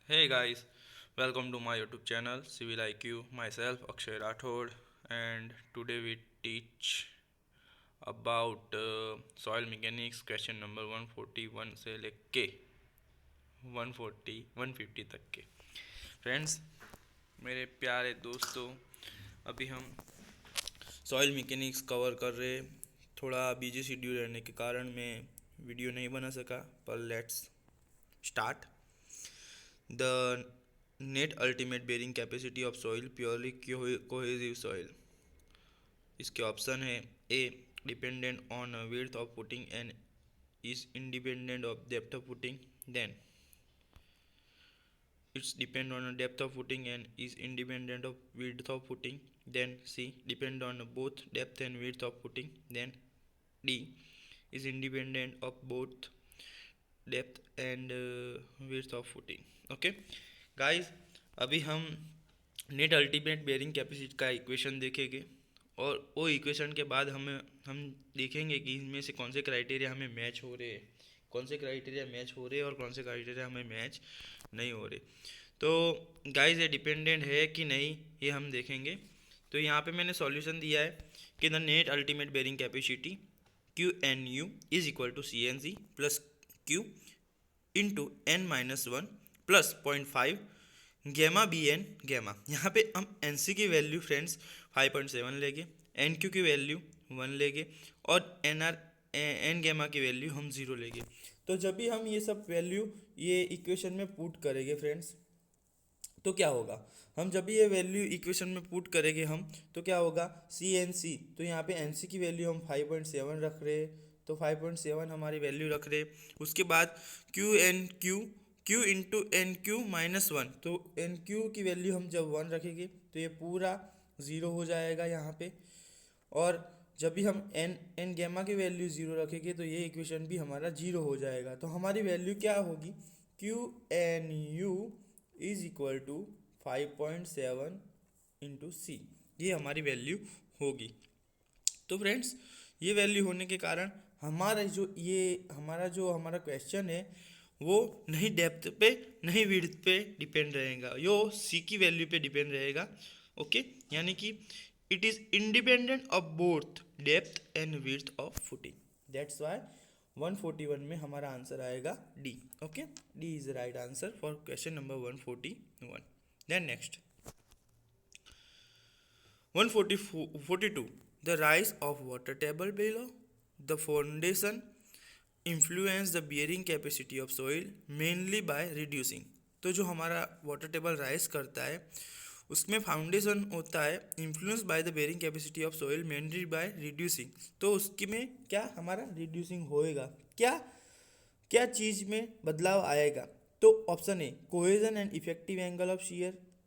Hey guys, welcome to my YouTube channel Civil IQ. Myself Akshay Rathod, and today we teach about soil mechanics question number 141 से लेके 150 तक के। Friends, मेरे प्यारे दोस्तों, अभी हम सॉइल मैकेनिक्स कवर कर रहे। थोड़ा बिजी शेड्यूल रहने के कारण मैं वीडियो नहीं बना सका, पर let's start. The net ultimate bearing capacity of soil purely cohesive soil. इसके ऑप्शन है a dependent on width of footing and is independent of depth of footing, then it's depend on depth of footing and is independent of width of footing, then C depend on both depth and width of footing, then D is independent of both depth and width of footing. Okay guys, अभी हम net ultimate bearing capacity का equation देखेंगे और वो equation के बाद हम देखेंगे कि इनमें से कौन से क्राइटेरिया हमें मैच हो रहे हैं, कौन से क्राइटेरिया मैच हो रहे हैं और कौन से क्राइटेरिया हमें मैच नहीं हो रहे। तो गाइस, ये डिपेंडेंट है कि नहीं ये हम देखेंगे। तो यहाँ पे मैंने सॉल्यूशन दिया है कि the net ultimate bearing capacity Q N U is equal to C N C plus Q into N minus one plus 0.5 gamma B N gamma. यहाँ पे हम एन सी की वैल्यू फ्रेंड्स 5.7 लेंगे, एन क्यू की value 1 लेंगे और N R N gamma की value हम 0 लेंगे। तो जब भी हम ये सब वैल्यू ये इक्वेशन में पुट करेंगे फ्रेंड्स, तो क्या होगा, हम जब भी ये वैल्यू इक्वेशन में पुट करेंगे हम, तो क्या होगा सी एन सी। तो यहाँ पे एन सी की वैल्यू हम 5.7 रख रहे, तो 5.7 हमारी वैल्यू रख रहे। उसके बाद Q N Q Q into N Q minus one, तो एन क्यू की वैल्यू हम जब 1 रखेंगे तो ये पूरा 0 हो जाएगा यहाँ पे। और जब भी हम एन एन गैमा की वैल्यू 0 रखेंगे तो ये इक्वेशन भी हमारा 0 हो जाएगा। तो हमारी वैल्यू क्या होगी, Q N U is equal to 5.7 into C, ये हमारी वैल्यू होगी। तो फ्रेंड्स, ये वैल्यू होने के कारण हमारा क्वेश्चन है वो नहीं डेप्थ पे नहीं विड्थ पे डिपेंड रहेगा, यो सी की वैल्यू पे डिपेंड रहेगा। ओके, यानी कि it is independent of both depth and width of footing. That's why 141 में हमारा आंसर आएगा D. Okay, D is the right answer for question number 141। Then next 142, the rise of water table below the foundation influence the bearing capacity of soil mainly by reducing। तो जो हमारा water table rise करता है उसमें foundation होता है influence by the bearing capacity of soil mainly by reducing. तो उसकी में क्या हमारा रिड्यूसिंग होएगा, क्या क्या चीज़ में बदलाव आएगा। तो option A cohesion and effective angle of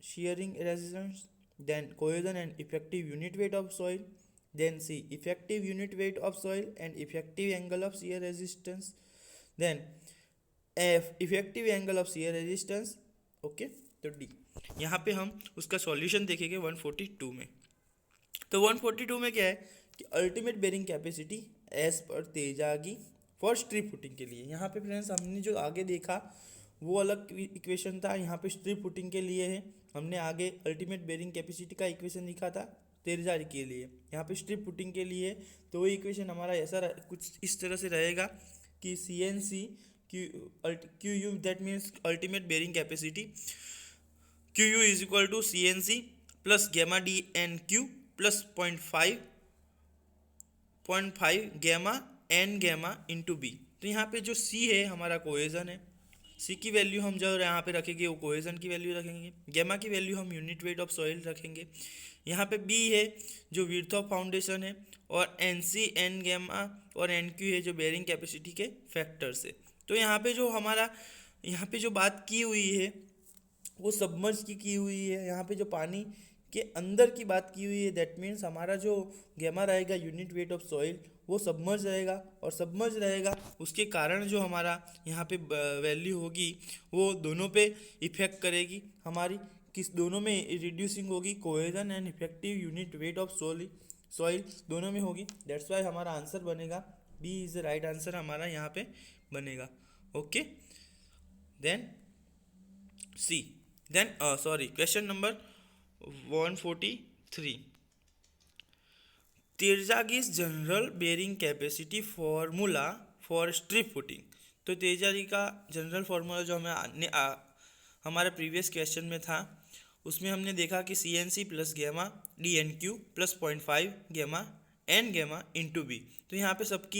shearing resistance, then cohesion and effective unit weight of soil, then C effective unit weight of soil and effective angle of shear resistance, then F effective angle of shear resistance। Okay, तो D. यहाँ पे हम उसका solution देखेंगे 142 में। तो 142 में क्या है कि ultimate bearing capacity as per तेजागी for strip footing के लिए। यहाँ पे फ्रेंड्स हमने जो आगे देखा वो अलग इक्वेशन था, यहाँ पे स्ट्रिप फुटिंग के लिए है। हमने आगे अल्टीमेट बेरिंग कैपेसिटी का इक्वेशन लिखा था तेजागी के लिए, यहाँ पे स्ट्रिप फुटिंग के लिए। तो वो इक्वेशन हमारा ऐसा कुछ इस तरह से रहेगा कि C N C Q U, that means ultimate bearing capacity Q U is equal to C N C plus gamma D N Q plus 0.5 gamma N gamma into B. तो यहाँ पे जो सी है हमारा कोहेजन है, सी की वैल्यू हम जो यहाँ पे रखेंगे वो कोहेजन की वैल्यू रखेंगे, गैमा की वैल्यू हम यूनिट वेट ऑफ सॉइल रखेंगे। यहाँ पे बी है जो विड्थ ऑफ फाउंडेशन है, और एन सी एन गैमा और एन क्यू है जो बेरिंग कैपेसिटी के फैक्टर्स है। तो यहाँ पे जो हमारा यहाँ पे जो बात की हुई है वो सबमर्ज की हुई है, यहाँ पे जो पानी के अंदर की बात की हुई है। दैट मीन्स हमारा जो गैमा रहेगा यूनिट वेट ऑफ सॉइल वो सबमर्ज रहेगा, और सबमर्ज रहेगा उसके कारण जो हमारा यहाँ पे वैल्यू होगी वो दोनों पे इफेक्ट करेगी हमारी, किस दोनों में रिड्यूसिंग होगी, cohesion and effective unit weight of soil दोनों में होगी। दैट्स वाई हमारा आंसर बनेगा B is the right answer हमारा यहाँ पे बनेगा। Okay, then C then sorry question number 143 Terzaghi's general bearing capacity formula for strip footing. तो तेजागी का जनरल फार्मूला जो हमारे प्रीवियस क्वेश्चन में था उसमें हमने देखा कि सी एन सी प्लस गेमा डी एन क्यू प्लस 0.5 गेमा एन गेमा इंटू बी। तो यहाँ पे सब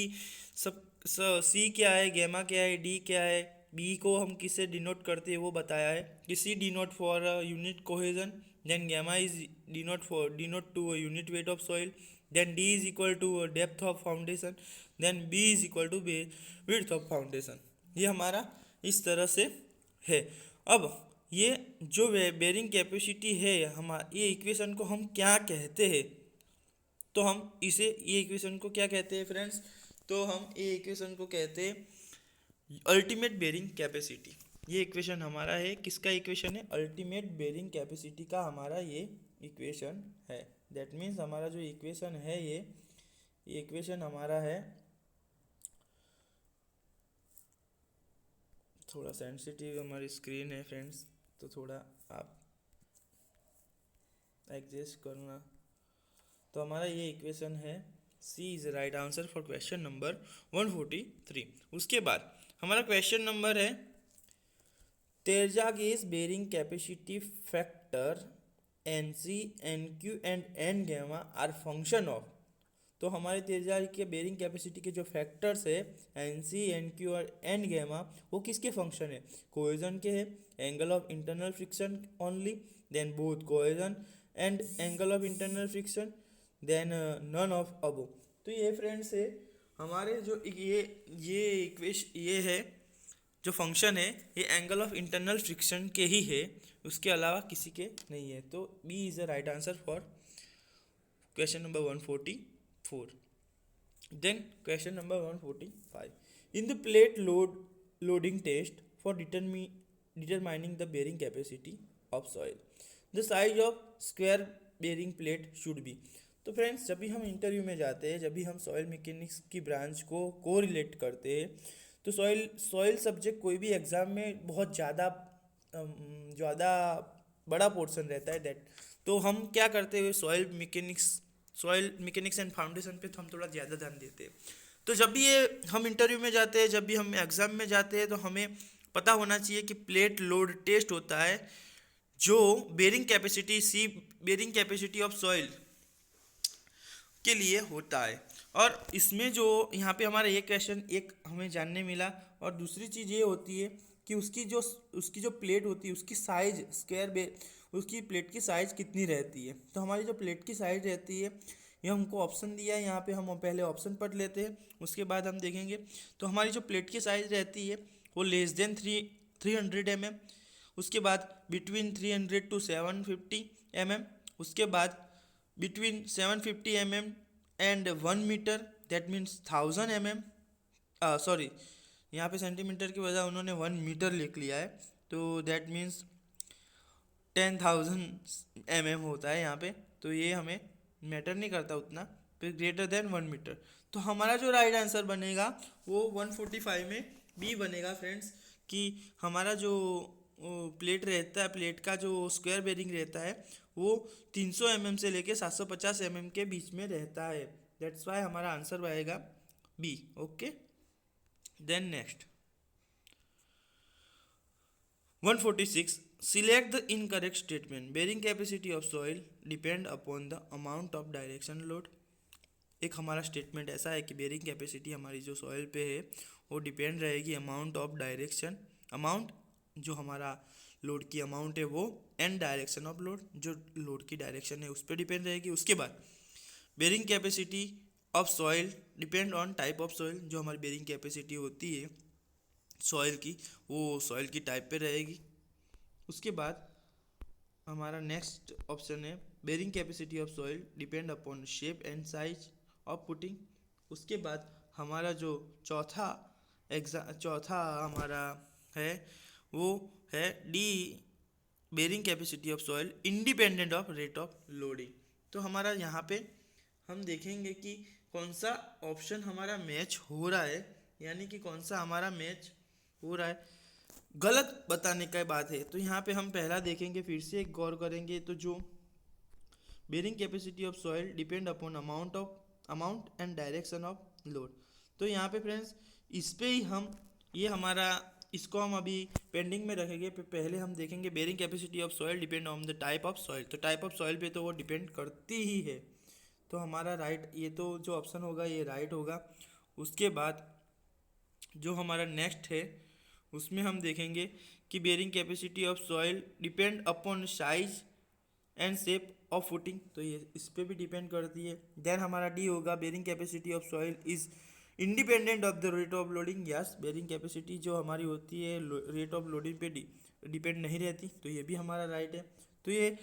सी क्या है, गेमा क्या है, डी क्या है, बी को हम किससे डिनोट करते हैं वो बताया है कि C denote for unit cohesion, then gamma is denote to unit weight of soil, then d is equal to depth of foundation, then b is equal to width of foundation। ये हमारा इस तरह से है। अब ये जो बेरिंग कैपेसिटी है ये इक्वेशन को हम क्या कहते हैं, तो हम ये इक्वेशन को क्या कहते हैं फ्रेंड्स, तो हम ये इक्वेशन को कहते हैं अल्टीमेट बेरिंग कैपेसिटी। ये इक्वेशन हमारा है, किसका इक्वेशन है, अल्टीमेट बेरिंग कैपेसिटी का हमारा ये इक्वेशन है। दैट मीन्स हमारा जो इक्वेशन है ये इक्वेशन हमारा है, थोड़ा सेंसिटिव हमारी स्क्रीन है फ्रेंड्स, तो थोड़ा आप एडजस्ट करना। तो हमारा ये इक्वेशन है, C is right answer for question number 143। उसके बाद हमारा क्वेश्चन नंबर है Terzaghi's bearing capacity factor N C N Q and N gamma are function of. तो हमारे तेजागी के बेरिंग कैपेसिटी के जो फैक्टर्स है एन सी एन क्यू और एन गेमा वो किसके फंक्शन है, कोहेजन के है, angle of internal friction only, then both cohesion and angle of internal friction, then none of above. तो ये फ्रेंड्स है हमारे जो ये है जो फंक्शन है ये एंगल ऑफ इंटरनल फ्रिक्शन के ही है, उसके अलावा किसी के नहीं है। तो B is the right answer for question number 144। Then question number 145 in the plate loading test for determining the bearing capacity of soil the size of square bearing plate should be. तो friends जब भी हम interview में जाते हैं, जब भी हम सॉइल मैकेनिक्स की ब्रांच को कोरिलेट करते हैं, तो सॉइल सब्जेक्ट कोई भी एग्ज़ाम में बहुत ज़्यादा बड़ा पोर्शन रहता है दैट। तो हम क्या करते हैं, सॉइल मैकेनिक्स एंड फाउंडेशन पे तो हम थोड़ा ज़्यादा ध्यान देते हैं। तो जब भी ये हम इंटरव्यू में जाते हैं, जब भी हम एग्ज़ाम में जाते हैं, तो हमें पता होना चाहिए कि प्लेट लोड टेस्ट होता है जो बेरिंग कैपेसिटी ऑफ सॉइल के लिए होता है। और इसमें जो यहाँ पे हमारा ये क्वेश्चन एक हमें जानने मिला, और दूसरी चीज़ ये होती है कि उसकी जो प्लेट होती है उसकी साइज उसकी प्लेट की साइज़ कितनी रहती है। तो हमारी जो प्लेट की साइज रहती है ये हमको ऑप्शन दिया है, यहाँ पे हम पहले ऑप्शन पढ़ लेते हैं, उसके बाद हम देखेंगे। तो हमारी जो प्लेट की साइज रहती है वो लेस देन 300 mm, उसके बाद बिटवीन 300 to 750 mm, उसके बाद between 750 mm and 1 metre, that means 1000 mm। Sorry यहाँ पे सेंटीमीटर की वजह उन्होंने 1 मीटर लिख लिया है, तो दैट मीन्स 10,000 mm होता है यहाँ पे। तो ये हमें मैटर नहीं करता उतना, फिर ग्रेटर देन 1 मीटर। तो हमारा जो राइट आंसर बनेगा वो 145 में बी बनेगा फ्रेंड्स, कि हमारा जो प्लेट रहता है, प्लेट का जो स्क्वायर बेरिंग रहता है वो 300 mm से लेके 750 mm के बीच में रहता है। दैट्स वाई हमारा आंसर आएगा B. Okay, then next 146 select the incorrect statement bearing capacity of soil depend upon the amount of direction load। एक हमारा स्टेटमेंट ऐसा है कि बेरिंग कैपेसिटी हमारी जो सॉइल पे है वो डिपेंड रहेगी अमाउंट जो हमारा लोड की अमाउंट है वो, एंड डायरेक्शन ऑफ लोड जो लोड की डायरेक्शन है उस पर डिपेंड रहेगी। उसके बाद bearing capacity of soil depend on type of soil, जो हमारी बेरिंग कैपेसिटी होती है सॉइल की वो सॉइल की टाइप पे रहेगी। उसके बाद हमारा नेक्स्ट ऑप्शन है bearing capacity of soil depend upon shape and size of footing. उसके बाद हमारा जो चौथा हमारा है वो है D bearing capacity of soil independent of rate of loading. तो हमारा यहाँ पे हम देखेंगे कि कौन सा ऑप्शन हमारा मैच हो रहा है, यानी कि कौन सा हमारा मैच हो रहा है। गलत बताने का बात है। तो यहाँ पे हम पहला देखेंगे, फिर से एक गौर करेंगे। तो जो bearing capacity of soil depend upon amount and direction of load. तो यहाँ पे फ्रेंड्स इस पे ही हम ये हमारा इसको हम अभी पेंडिंग में रखेंगे। पहले हम देखेंगे bearing capacity of soil depend on the type of soil. तो टाइप ऑफ सॉइल पे तो वो डिपेंड करती ही है। तो हमारा राइट, ये तो जो ऑप्शन होगा ये राइट होगा। उसके बाद जो हमारा नेक्स्ट है उसमें हम देखेंगे कि bearing capacity of soil depend upon size and shape of footing. तो ये इस पे भी डिपेंड करती है। देन हमारा डी होगा bearing capacity of soil is independent of the rate of loading. Yes, bearing capacity जो हमारी होती है रेट ऑफ लोडिंग पे डिपेंड नहीं रहती। तो ये भी हमारा राइट है। तो ये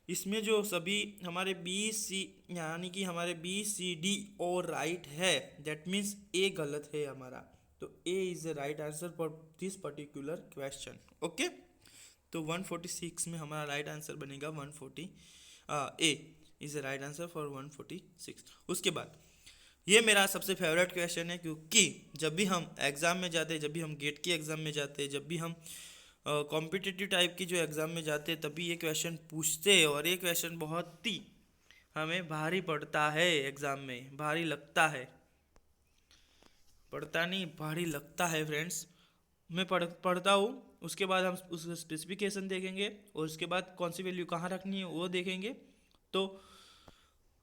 इसमें जो सभी हमारे बी सी यानी कि हमारे बी सी डी और राइट है, दैट मीन्स ए गलत है हमारा। तो A is the right answer for this particular question. Okay, तो 146 में हमारा राइट आंसर बनेगा 140। A is the right answer for 146। उसके बाद ये मेरा सबसे फेवरेट क्वेश्चन है, क्योंकि जब भी हम एग्ज़ाम में जाते हैं, जब भी हम गेट की एग्ज़ाम में जाते हैं, जब भी हम कॉम्पिटिटिव टाइप की जो एग्ज़ाम में जाते हैं, तभी ये क्वेश्चन पूछते हैं। और ये क्वेश्चन बहुत ही हमें भारी पड़ता है, एग्ज़ाम में भारी लगता है, पढ़ता नहीं भारी लगता है फ्रेंड्स। मैं पढ़ता हूँ। उसके बाद हम उस स्पेसिफिकेशन देखेंगे और उसके बाद कौन सी वैल्यू कहाँ रखनी है वो देखेंगे। तो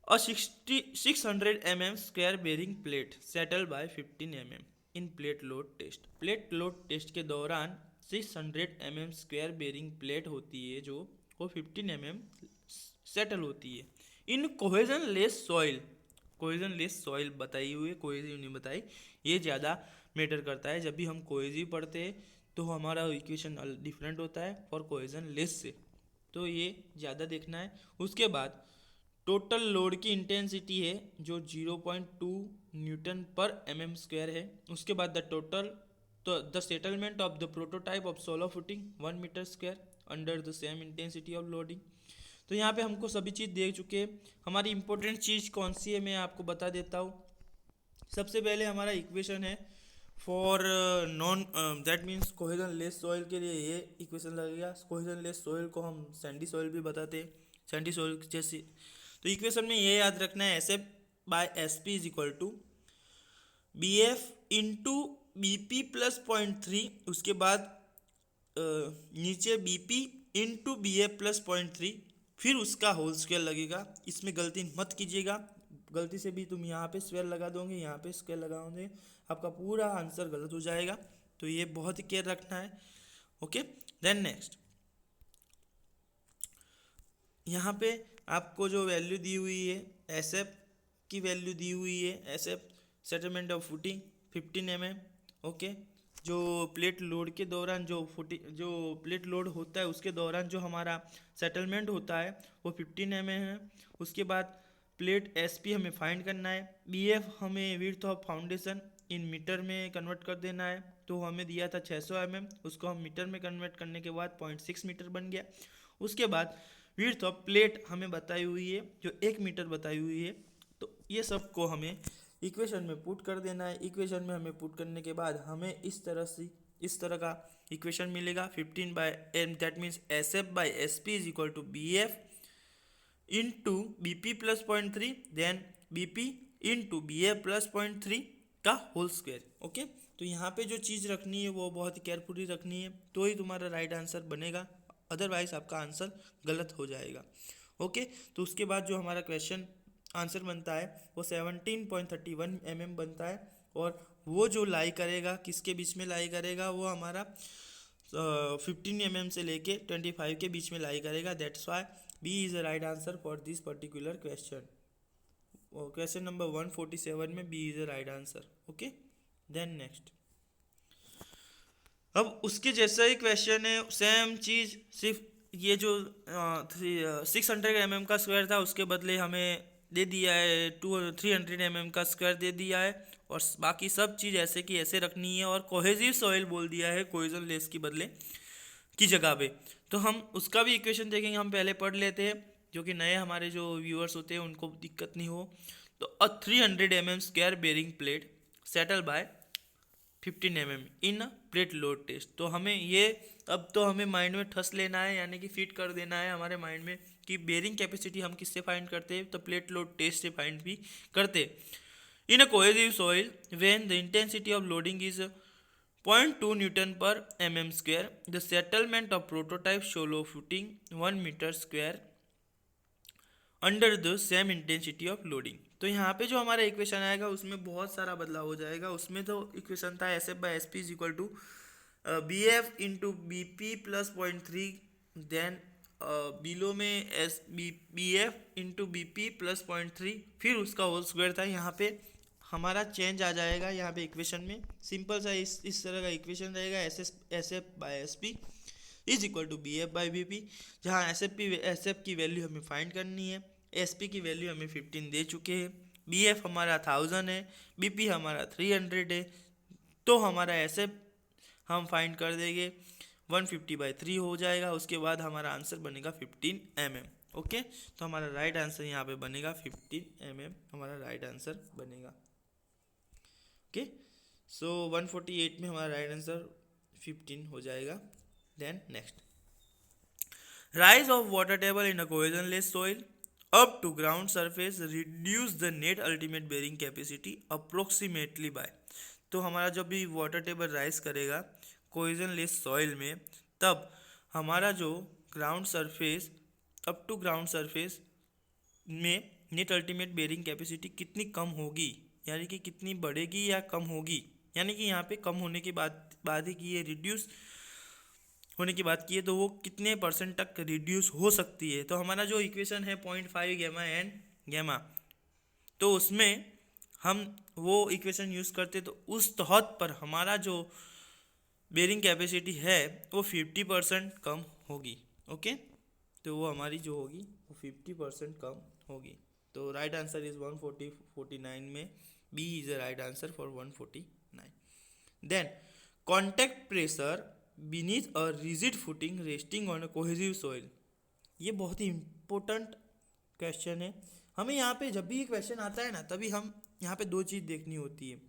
a 600 mm square bearing plate settle by 15 mm in plate load test. Plate load test के दौरान 600 mm स्क्वायर बेरिंग प्लेट होती है जो वो 15 mm सेटल होती है in cohesionless soil. Cohesionless soil बताई हुई है, कोहेजिव नहीं बताई। ये ज़्यादा मैटर करता है। जब भी हम कोहेजिव पढ़ते हैं तो हमारा इक्वेशन डिफरेंट होता है फॉर कोहेजन लेस से। तो ये ज़्यादा देखना है। उसके बाद टोटल लोड की इंटेंसिटी है जो 0.2 न्यूटन पर mm स्क्वायर है। उसके बाद the settlement of the prototype of solo footing 1 metre square under the same intensity of loading. तो यहाँ पे हमको सभी चीज़ देख चुके हैं। हमारी इंपॉर्टेंट चीज़ कौन सी है मैं आपको बता देता हूँ। सबसे पहले हमारा इक्वेशन है for non that means cohesion less soil के लिए ये इक्वेशन लगेगा। कोहेजन लेस सॉइल को हम सैंडी सॉइल भी बताते हैं, सैंडी सॉइल जैसी। तो इक्वेशन में ये याद रखना है, S F by S P is equal to B F into B P plus 0.3। उसके बाद नीचे B P into B F plus 0.3, फिर उसका होल स्क्वायर लगेगा। इसमें गलती मत कीजिएगा, गलती से भी तुम यहाँ पे स्क्वायर लगा दोगे, यहाँ पे स्क्वायर लगाओगे, आपका पूरा आंसर गलत हो जाएगा। तो ये बहुत ही केयर रखना है। ओके, देन नेक्स्ट यहाँ पे आपको जो वैल्यू दी हुई है एस एफ की वैल्यू दी हुई है, S F settlement of footing 15 mm। Okay, जो प्लेट लोड के दौरान जो प्लेट लोड होता है उसके दौरान जो हमारा सेटलमेंट होता है वो 15 mm है। उसके बाद प्लेट एस पी हमें फाइंड करना है। बी एफ हमें width of foundation in metre में कन्वर्ट कर देना है। तो हमें दिया था 600 mm, उसको हम मीटर में कन्वर्ट करने के बाद 0.6 मीटर बन गया। उसके बाद विड्थ ऑफ प्लेट हमें बताई हुई है जो 1 मीटर बताई हुई है। तो ये सब को हमें इक्वेशन में पुट कर देना है। इक्वेशन में हमें पुट करने के बाद हमें इस तरह का इक्वेशन मिलेगा 15/m, that means S F by S P is equal to B F into B P plus 0.3 then B P into B F plus 0.3 का होल स्क्वायर। ओके, तो यहाँ पे जो चीज़ रखनी है वो बहुत केयरफुली रखनी है, तो ही तुम्हारा राइट आंसर बनेगा, अदरवाइज आपका आंसर गलत हो जाएगा। ओके, तो उसके बाद जो हमारा क्वेश्चन आंसर बनता है वो 17.31 mm बनता है। और वो जो लाई करेगा किसके बीच में लाई करेगा, वो हमारा 15 mm से लेके 25 के बीच में लाई करेगा। That's why B is the right answer for this particular question. Question number 147 में B is the right answer. Okay, then next अब उसके जैसा ही क्वेश्चन है, सेम चीज़, सिर्फ ये जो 600 mm का स्क्वायर था उसके बदले हमें दे दिया है 300 mm का स्क्वायर दे दिया है। और बाकी सब चीज़ ऐसे की ऐसे रखनी है। और कोहेजिव सॉइल बोल दिया है कोहेजन लेस की बदले की जगह पे। तो हम उसका भी इक्वेशन देखेंगे, हम पहले पढ़ लेते हैं जो कि नए हमारे जो व्यूअर्स होते हैं उनको दिक्कत नहीं हो। तो 300 mm square bearing plate settle by 15 mm in plate load test. तो हमें ये अब तो हमें माइंड में ठस लेना है, यानी कि फिट कर देना है हमारे माइंड में कि बेरिंग कैपेसिटी हम किससे फाइंड करते हैं, तो प्लेट लोड टेस्ट से फाइंड भी करते। In a cohesive soil when the intensity of loading is 0.2 Newton per mm square, the settlement of prototype shallow footing 1 meter square under the same intensity of loading. तो यहाँ पे जो हमारा equation आएगा उसमें बहुत सारा बदलाव हो जाएगा। उसमें तो इक्वेशन था S F by S P is equal to B F into B P plus 0.3, then below में S B F into B P plus 0.3, फिर उसका होल स्क्वायर था। यहाँ पे हमारा चेंज आ जाएगा यहाँ पे इक्वेशन में, सिंपल सा इस तरह का इक्वेशन रहेगा, S F by S P is equal to B F by B P, जहाँ एस एफ की वैल्यू हमें फाइंड करनी है, एस पी की वैल्यू हमें 15 दे चुके हैं, बी एफ हमारा 1000 है, बी पी हमारा 300 है, तो हमारा एस एफ हम फाइंड कर देंगे 150/3 हो जाएगा। उसके बाद हमारा आंसर बनेगा 15 mm। ओके, तो हमारा राइट आंसर यहाँ पे बनेगा 15 mm, हमारा राइट आंसर बनेगा। ओके, सो 148 में हमारा राइट आंसर 15 हो जाएगा। Then next, rise of water table in a cohesionless soil up to ground surface reduce the net ultimate bearing capacity approximately by। तो हमारा जब भी वाटर टेबल राइज करेगा कोहेजनलेस सॉइल में, तब हमारा जो ground surface up to ground surface में नेट अल्टीमेट बेरिंग कैपेसिटी कितनी कम होगी, यानी कि कितनी बढ़ेगी या कम होगी, यानी कि यहाँ पे कम होने की बात ही की है, रिड्यूस होने की बात की है, तो वो कितने % तक रिड्यूस हो सकती है। तो हमारा जो इक्वेशन है 0.5 गैमा एंड गैमा, तो उसमें हम वो इक्वेशन यूज़ करते तो उस तहत पर हमारा जो बेरिंग कैपेसिटी है वो 50% कम होगी। ओके, तो वो हमारी जो होगी वो 50% कम होगी। तो राइट आंसर इज 149 में B is the right answer for 149। Then contact pressure beneath a rigid footing resting on a cohesive soil. ये बहुत ही इम्पोर्टेंट क्वेश्चन है। हमें यहाँ पे जब भी ये क्वेश्चन आता है ना, तभी हम यहाँ पे दो चीज़ देखनी होती है,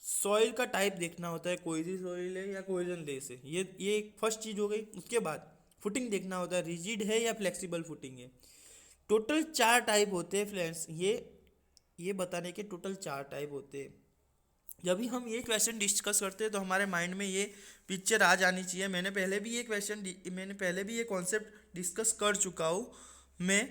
सॉइल का टाइप देखना होता है, कोहेसिव सॉइल है या कोहेजनलेस है, ये एक फर्स्ट चीज़ हो गई। उसके बाद फुटिंग देखना होता है, रिजिड है या फ्लेक्सिबल फुटिंग है। टोटल 4 टाइप होते हैं फ्रेंड्स, ये बताने के टोटल 4 टाइप होते हैं। जब भी हम ये क्वेश्चन डिस्कस करते हैं तो हमारे माइंड में ये पिक्चर आ जानी चाहिए। मैंने पहले भी ये कॉन्सेप्ट डिस्कस कर चुका हूँ मैं।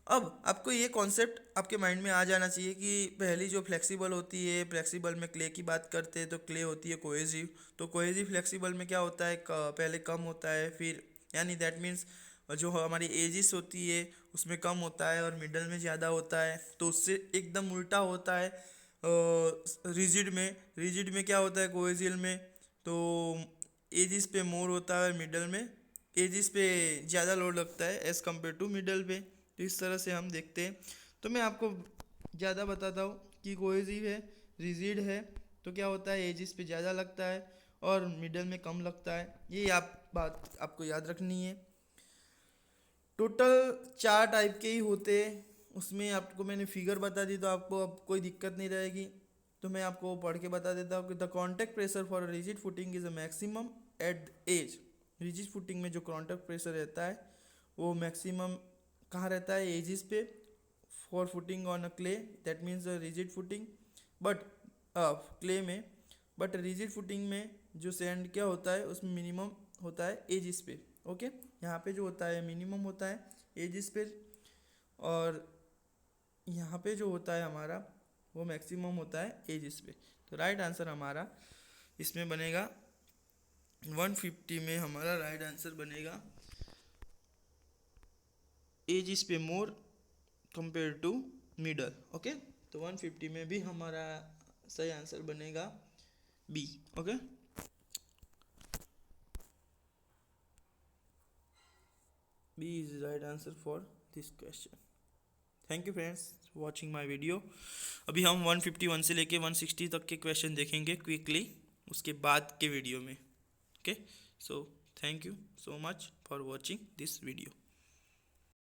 अब आपको ये कॉन्सेप्ट आपके माइंड में आ जाना चाहिए कि पहली जो फ्लेक्सिबल होती है, फ्लेक्सिबल में क्ले की बात करते हैं तो क्ले होती है कोहेसिव। तो कोहेसिव फ्लेक्सिबल में क्या होता है, पहले कम होता है, फिर यानी दैट मीन्स जो हमारी एजिस होती है उसमें कम होता है और मिडल में ज़्यादा होता है। तो उससे एकदम उल्टा होता है रिजिड में क्या होता है, कोहेसिव में तो एजिस पे मोर होता है, मिडल में एजिस पे ज़्यादा लोड लगता है एज़ कम्पेयर टू मिडल पे। तो इस तरह से हम देखते हैं। तो मैं आपको ज़्यादा बताता हूँ कि कोहेसिव है, रिजिड है तो क्या होता है, एजिस पे ज़्यादा लगता है और मिडल में कम लगता है। ये बात आपको याद रखनी है। टोटल 4 टाइप के ही होते हैं, उसमें आपको मैंने फिगर बता दी तो आपको अब कोई दिक्कत नहीं रहेगी। तो मैं आपको पढ़ के बता देता हूँ कि the contact pressure for rigid footing is a maximum at edge. Rigid footing में जो कॉन्टैक्ट प्रेशर रहता है वो मैक्सिमम कहाँ रहता है, एजिस पे, for footing on a clay, that means rigid footing. But clay में, बट रिजिड फुटिंग में जो सैंड क्या होता है उसमें मिनिमम होता है एजिस पे। ओके, यहाँ पे जो होता है मिनिमम होता है एजिस पे और यहाँ पे जो होता है हमारा वो मैक्सिमम होता है एजिस पे। तो राइट आंसर हमारा इसमें बनेगा 150 में हमारा राइट आंसर बनेगा एजिस पे more compare to middle. Okay, तो 150 में भी हमारा सही आंसर बनेगा B. Okay, B is the right answer for this question. Thank you friends watching my video. अभी हम 151 से लेके 160 तक के क्वेश्चन देखेंगे क्विकली उसके बाद के वीडियो में। Okay, so thank you so much for watching this video.